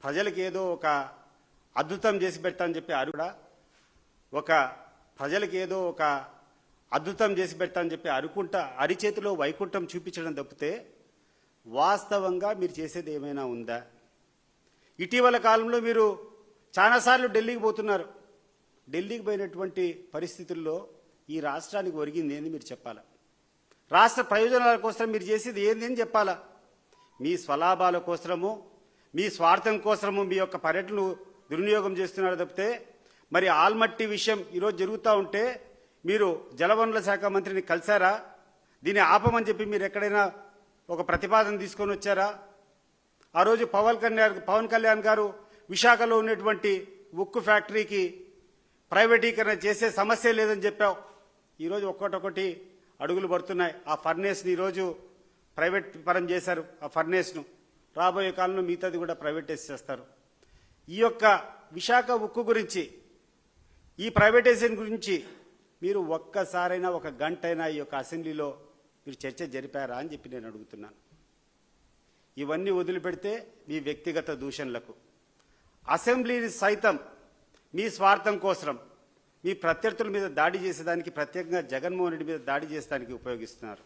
ప్రజలకు ఏదో ఒక అద్భుతం చేసి పెడతామని చెప్పి అద్భుతం చేసి పెడతామని చెప్పి అరుకుంటా అరిచేతిలో వైకుంఠం చూపించడం తప్పితే వాస్తవంగా మీరు చేసేది ఏమైనా ఉందా? ఇటీవల కాలంలో మీరు చాలాసార్లు ఢిల్లీకి పోతున్నారు. ఢిల్లీకి పోయినటువంటి పరిస్థితుల్లో ఈ రాష్ట్రానికి ఒరిగింది ఏంది మీరు చెప్పాలా? రాష్ట్ర ప్రయోజనాల కోసం మీరు చేసేది ఏంది అని చెప్పాలా? మీ స్వలాభాల కోసము, మీ స్వార్థం కోసము మీ యొక్క పర్యటనను దుర్వినియోగం చేస్తున్నారు తప్పితే మరి ఆల్మట్టి విషయం ఈరోజు జరుగుతూ ఉంటే మీరు జలవనరుల శాఖ మంత్రిని కలిశారా? దీన్ని ఆపమని చెప్పి మీరు ఎక్కడైనా ఒక ప్రతిపాదన తీసుకొని వచ్చారా? ఆ రోజు పవన్ కళ్యాణ్ గారు విశాఖలో ఉన్నటువంటి ఉక్కు ఫ్యాక్టరీకి ప్రైవేటీకరణ చేసే సమస్య లేదని చెప్పావు. ఈరోజు ఒక్కొక్కటి అడుగులు పడుతున్నాయి. ఆ ఫర్నేస్ని ఈరోజు ప్రైవేట్ పరం చేశారు. ఆ ఫర్నేస్ను రాబోయే కాలంలో మిగతాది కూడా ప్రైవేటైజ్ చేస్తారు. ఈ యొక్క విశాఖ ఉక్కు గురించి, ఈ ప్రైవేటైజేషన్ గురించి మీరు ఒక్కసారైనా ఒక గంటైనా ఈ యొక్క అసెంబ్లీలో మీరు చర్చ జరిపారా అని చెప్పి నేను అడుగుతున్నాను. ఇవన్నీ వదిలిపెడితే మీ వ్యక్తిగత దూషణలకు, అసెంబ్లీని సైతం మీ స్వార్థం కోసం మీ ప్రత్యర్థుల మీద దాడి చేసేదానికి, ప్రత్యేకంగా జగన్మోహన్ రెడ్డి మీద దాడి చేసేదానికి ఉపయోగిస్తున్నారు.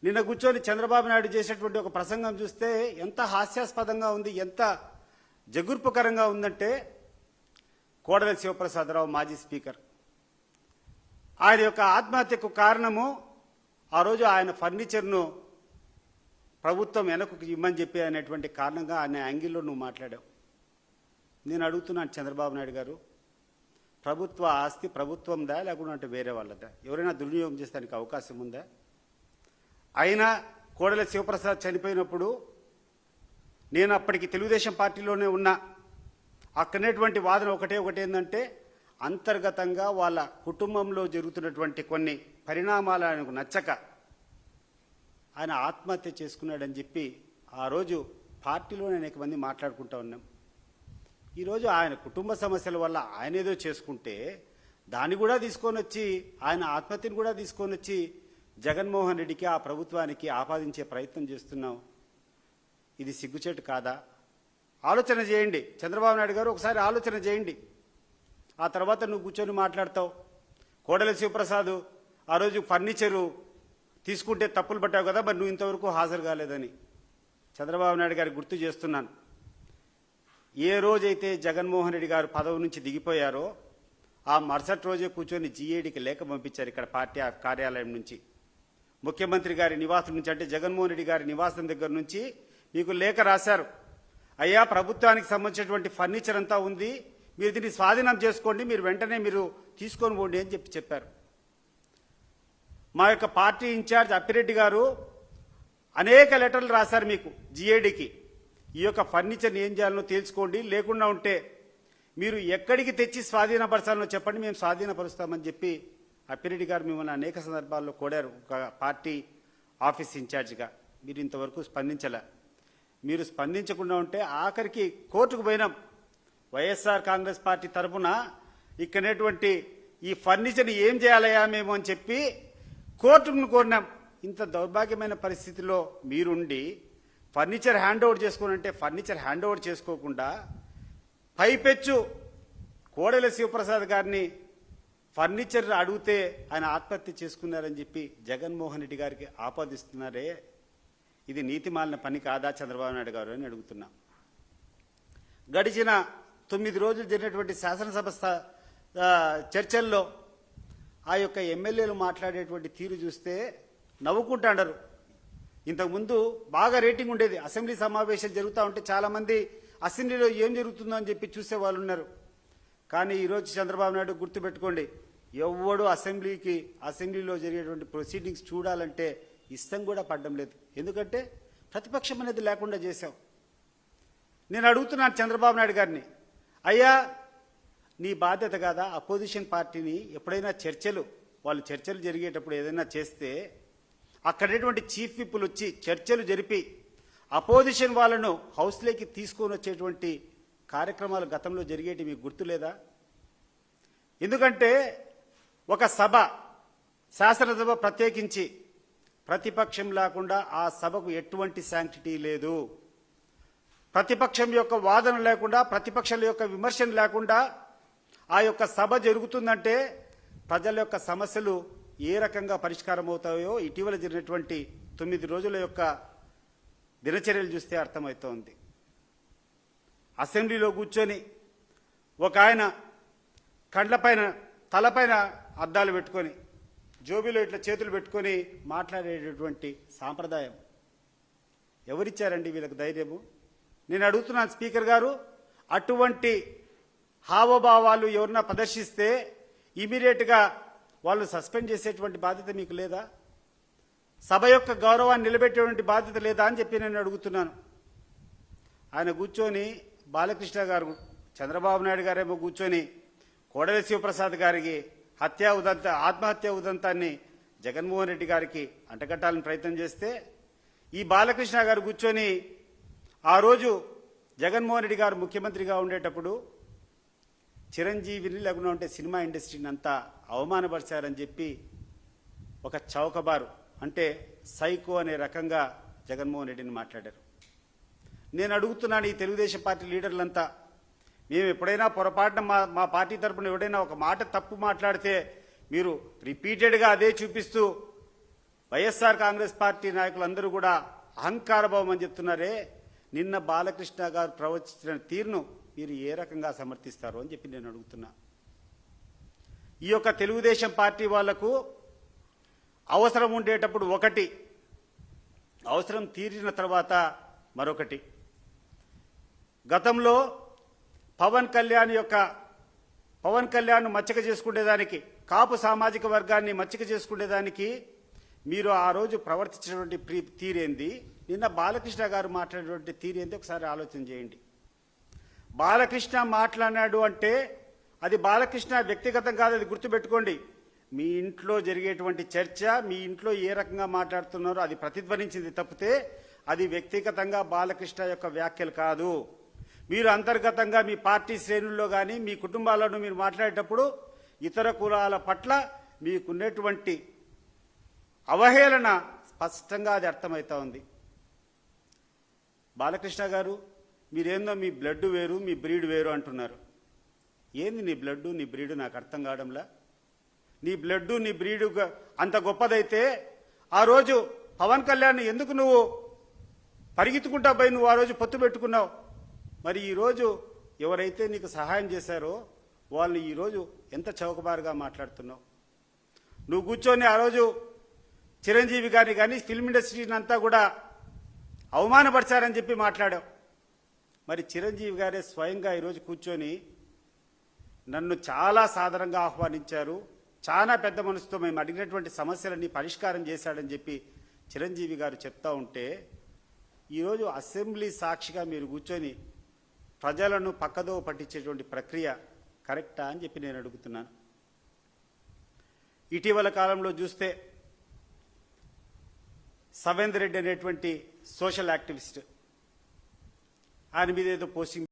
నిన్న కూర్చొని చంద్రబాబు నాయుడు చేసేటువంటి ఒక ప్రసంగం చూస్తే ఎంత హాస్యాస్పదంగా ఉంది, ఎంత జగుర్పుకరంగా ఉందంటే, కోడెల శివప్రసాదరావు మాజీ స్పీకర్, ఆయన యొక్క ఆత్మహత్యకు కారణము ఆ రోజు ఆయన ఫర్నిచర్ను ప్రభుత్వం వెనక్కు ఇమ్మని చెప్పి అనేటువంటి కారణంగా ఆయన యాంగిల్లో నువ్వు మాట్లాడావు. నేను అడుగుతున్నాను చంద్రబాబు నాయుడు గారు, ప్రభుత్వ ఆస్తి ప్రభుత్వందా లేకుంటే వేరే వాళ్ళదా? ఎవరైనా దుర్వినియోగం చేసేదానికి అవకాశం ఉందా? అయినా కోడెల శివప్రసాద్ చనిపోయినప్పుడు నేను అప్పటికి తెలుగుదేశం పార్టీలోనే ఉన్నా. అక్కడనేటువంటి వాదన ఒకటి ఏంటంటే, అంతర్గతంగా వాళ్ళ కుటుంబంలో జరుగుతున్నటువంటి కొన్ని పరిణామాలు ఆయనకు నచ్చక ఆయన ఆత్మహత్య చేసుకున్నాడని చెప్పి ఆ రోజు పార్టీలోనే అనేక మంది మాట్లాడుకుంటూ ఉన్నాం. ఈరోజు ఆయన కుటుంబ సమస్యల వల్ల ఆయన ఏదో చేసుకుంటే దాన్ని కూడా తీసుకొని వచ్చి, ఆయన ఆత్మహత్యను కూడా తీసుకొని వచ్చి జగన్మోహన్ రెడ్డికి, ఆ ప్రభుత్వానికి ఆపాదించే ప్రయత్నం చేస్తున్నాం. ఇది సిగ్గుచేటు కాదా? ఆలోచన చేయండి చంద్రబాబు నాయుడు గారు, ఒకసారి ఆలోచన చేయండి. ఆ తర్వాత నువ్వు కూర్చొని మాట్లాడతావు. కోడెల శివప్రసాద్ ఆ రోజు ఫర్నిచరు తీసుకుంటే తప్పులు పట్టావు కదా, మరి నువ్వు ఇంతవరకు హాజరు కాలేదని చంద్రబాబు నాయుడు గారికి గుర్తు చేస్తున్నాను. ఏ రోజైతే జగన్మోహన్ రెడ్డి గారు పదవి నుంచి దిగిపోయారో ఆ మరుసటి రోజే కూర్చొని జీఏడీకి లేఖ పంపించారు. ఇక్కడ పార్టీ కార్యాలయం నుంచి, ముఖ్యమంత్రి గారి నివాసం నుంచి, అంటే జగన్మోహన్ రెడ్డి గారి నివాసం దగ్గర నుంచి మీకు లేఖ రాశారు. అయ్యా, ప్రభుత్వానికి సంబంధించినటువంటి ఫర్నిచర్ అంతా ఉంది, మీరు దీన్ని స్వాధీనం చేసుకోండి, మీరు వెంటనే మీరు తీసుకొని పోండి అని చెప్పారు. మా యొక్క పార్టీ ఇన్ఛార్జ్ అప్పిరెడ్డి గారు అనేక లెటర్లు రాశారు మీకు జీఏడీకి. ఈ యొక్క ఫర్నిచర్ని ఏం చేయాలనో తెలుసుకోండి, లేకుండా ఉంటే మీరు ఎక్కడికి తెచ్చి స్వాధీనపరచాలనో చెప్పండి, మేము స్వాధీనపరుస్తామని చెప్పి అప్పిరెడ్డి గారు మిమ్మల్ని అనేక సందర్భాల్లో కోడారు. ఒక పార్టీ ఆఫీస్ ఇన్ఛార్జిగా మీరు ఇంతవరకు స్పందించలే. మీరు స్పందించకుండా ఉంటే ఆఖరికి కోర్టుకు పోయినాం. వైఎస్ఆర్ కాంగ్రెస్ పార్టీ తరఫున ఇక్కడనేటువంటి ఈ ఫర్నిచర్ని ఏం చేయాలయా మేము అని చెప్పి కోర్టును కోరినాం. ఇంత దౌర్భాగ్యమైన పరిస్థితిలో మీరుండి ఫర్నిచర్ హ్యాండ్ ఓవర్ చేసుకోనంటే ఫర్నిచర్ హ్యాండ్ ఓవర్ చేసుకోకుండా పైపెచ్చు కోడెల శివప్రసాద్ గారిని ఫర్నిచర్ అడిగితే ఆయన ఆత్మహత్య చేసుకున్నారని చెప్పి జగన్మోహన్ రెడ్డి గారికి ఆపాదిస్తున్నారే, ఇది నీతిమాలిన పని కాదా చంద్రబాబు నాయుడు గారు అని అడుగుతున్నా. గడిచిన 9 రోజులు జరిగినటువంటి శాసనసభ చర్చల్లో ఆ యొక్క ఎమ్మెల్యేలు మాట్లాడేటువంటి తీరు చూస్తే నవ్వుకుంటాడారు. ఇంతకుముందు బాగా రేటింగ్ ఉండేది. అసెంబ్లీ సమావేశాలు జరుగుతూ ఉంటే చాలామంది అసెంబ్లీలో ఏం జరుగుతుందో అని చెప్పి చూసే వాళ్ళు ఉన్నారు. కానీ ఈరోజు చంద్రబాబు నాయుడు గుర్తుపెట్టుకోండి, ఎవ్వడు అసెంబ్లీలో జరిగేటువంటి ప్రొసీడింగ్స్ చూడాలంటే ఇష్టం కూడా పడడం లేదు. ఎందుకంటే ప్రతిపక్షం అనేది లేకుండా చేశావు. నేను అడుగుతున్నాను చంద్రబాబు నాయుడు గారిని, అయ్యా నీ బాధ్యత కాదా అపోజిషన్ పార్టీని ఎప్పుడైనా వాళ్ళు చర్చలు జరిగేటప్పుడు ఏదైనా చేస్తే అక్కడేటువంటి చీఫ్ విప్పులు వచ్చి చర్చలు జరిపి అపోజిషన్ వాళ్ళను హౌస్లోకి తీసుకొని వచ్చేటువంటి కార్యక్రమాలు గతంలో జరిగేటి మీకు గుర్తులేదా? ఎందుకంటే ఒక శాసనసభ ప్రత్యేకించి ప్రతిపక్షం లేకుండా ఆ సభకు ఎటువంటి శాంక్టిటీ లేదు. ప్రతిపక్షం యొక్క వాదన లేకుండా, ప్రతిపక్షాల యొక్క విమర్శన లేకుండా ఆ యొక్క సభ జరుగుతుందంటే ప్రజల యొక్క సమస్యలు ఏ రకంగా పరిష్కారం అవుతాయో ఇటీవల జరిగినటువంటి 9 రోజుల యొక్క దినచర్యలు చూస్తే అర్థమవుతోంది. అసెంబ్లీలో కూర్చొని ఒక ఆయన కండ్లపైన తలపైన అద్దాలు పెట్టుకొని జోబీలో ఇట్లా చేతులు పెట్టుకొని మాట్లాడేటటువంటి సాంప్రదాయం ఎవరిచ్చారండి వీళ్ళకి ధైర్యము? నేను అడుగుతున్నాను స్పీకర్ గారు, అటువంటి హావభావాలు ఎవరన్నా ప్రదర్శిస్తే ఇమీడియట్గా వాళ్ళు సస్పెండ్ చేసేటువంటి బాధ్యత మీకు లేదా? సభ యొక్క గౌరవాన్ని నిలబెట్టేటువంటి బాధ్యత లేదా అని చెప్పి నేను అడుగుతున్నాను. ఆయన కూర్చొని బాలకృష్ణ గారు, చంద్రబాబు నాయుడు గారేమో కూర్చొని కోడెల శివప్రసాద్ గారికి ఆత్మహత్య ఉదంతాన్ని జగన్మోహన్ రెడ్డి గారికి అంటగట్టాలని ప్రయత్నం చేస్తే, ఈ బాలకృష్ణ గారు కూర్చొని ఆ రోజు జగన్మోహన్ రెడ్డి గారు ముఖ్యమంత్రిగా ఉండేటప్పుడు చిరంజీవిని లేకుండా ఉంటే సినిమా ఇండస్ట్రీని అంతా అవమానపరిచారని చెప్పి ఒక చౌకబారు అంటే సైకో అనే రకంగా జగన్మోహన్ రెడ్డిని మాట్లాడారు. నేను అడుగుతున్నాను ఈ తెలుగుదేశం పార్టీ లీడర్లంతా, మేము ఎప్పుడైనా పొరపాటున మా పార్టీ తరపున ఎవడైనా ఒక మాట తప్పు మాట్లాడితే మీరు రిపీటెడ్గా అదే చూపిస్తూ వైఎస్ఆర్ కాంగ్రెస్ పార్టీ నాయకులందరూ కూడా అహంకారభావం అని చెప్తున్నారే, నిన్న బాలకృష్ణ గారు ప్రవచించిన తీరును మీరు ఏ రకంగా సమర్థిస్తారు అని చెప్పి నేను అడుగుతున్నా. ఈ యొక్క తెలుగుదేశం పార్టీ వాళ్లకు అవసరం ఉండేటప్పుడు ఒకటి, అవసరం తీరిన తర్వాత మరొకటి. గతంలో పవన్ కళ్యాణ్ మచ్చిక చేసుకునేదానికి, కాపు సామాజిక వర్గాన్ని మచ్చిక చేసుకునేదానికి మీరు ఆ రోజు ప్రవర్తించినటువంటి తీరేంది, నిన్న బాలకృష్ణ గారు మాట్లాడినటువంటి తీరేంది ఒకసారి ఆలోచన చేయండి. బాలకృష్ణ మాట్లాడినాడు అంటే అది బాలకృష్ణ వ్యక్తిగతం కాదు, అది గుర్తుపెట్టుకోండి. మీ ఇంట్లో జరిగేటువంటి చర్చ, మీ ఇంట్లో ఏ రకంగా మాట్లాడుతున్నారో అది ప్రతిధ్వనించింది తప్పితే అది వ్యక్తిగతంగా బాలకృష్ణ యొక్క వ్యాఖ్యలు కాదు. మీరు అంతర్గతంగా మీ పార్టీ శ్రేణుల్లో కానీ మీ కుటుంబాలను మీరు మాట్లాడేటప్పుడు ఇతర కులాల పట్ల మీకున్నటువంటి అవహేళన స్పష్టంగా అది అర్థమవుతా ఉంది. బాలకృష్ణ గారు, మీరేందో మీ బ్లడ్ వేరు మీ బ్రీడ్ వేరు అంటున్నారు. ఏంది నీ బ్లడ్ నీ బ్రీడ్ నాకు అర్థం కావడంలా. నీ బ్లడ్ నీ బ్రీడ్ అంత గొప్పదైతే ఆ రోజు పవన్ కళ్యాణ్ ఎందుకు నువ్వు పరిగెత్తుకుంటా పోయి నువ్వు ఆ రోజు పొత్తు పెట్టుకున్నావు? మరి ఈరోజు ఎవరైతే నీకు సహాయం చేశారో వాళ్ళని ఈరోజు ఎంత చౌకబారుగా మాట్లాడుతున్నావు? నువ్వు కూర్చొని ఆ రోజు చిరంజీవి గారిని కానీ ఫిల్మ్ ఇండస్ట్రీని అంతా కూడా అవమానపరిచారని చెప్పి మాట్లాడావు. మరి చిరంజీవి గారే స్వయంగా ఈరోజు కూర్చొని నన్ను చాలా సాధారణంగా ఆహ్వానించారు, చాలా పెద్ద మనసుతో మేము అడిగినటువంటి సమస్యలన్నీ పరిష్కారం చేశాడని చెప్పి చిరంజీవి గారు చెప్తా ఉంటే, ఈరోజు అసెంబ్లీ సాక్షిగా మీరు కూర్చొని ప్రజలను పక్కదో పట్టించేటువంటి ప్రక్రియ కరెక్టా అని చెప్పి నేను అడుగుతున్నాను. ఇటీవల కాలంలో చూస్తే సవేందర్ రెడ్డి అనేటువంటి సోషల్ యాక్టివిస్ట్, ఆయన మీద ఏదో పోస్టింగ్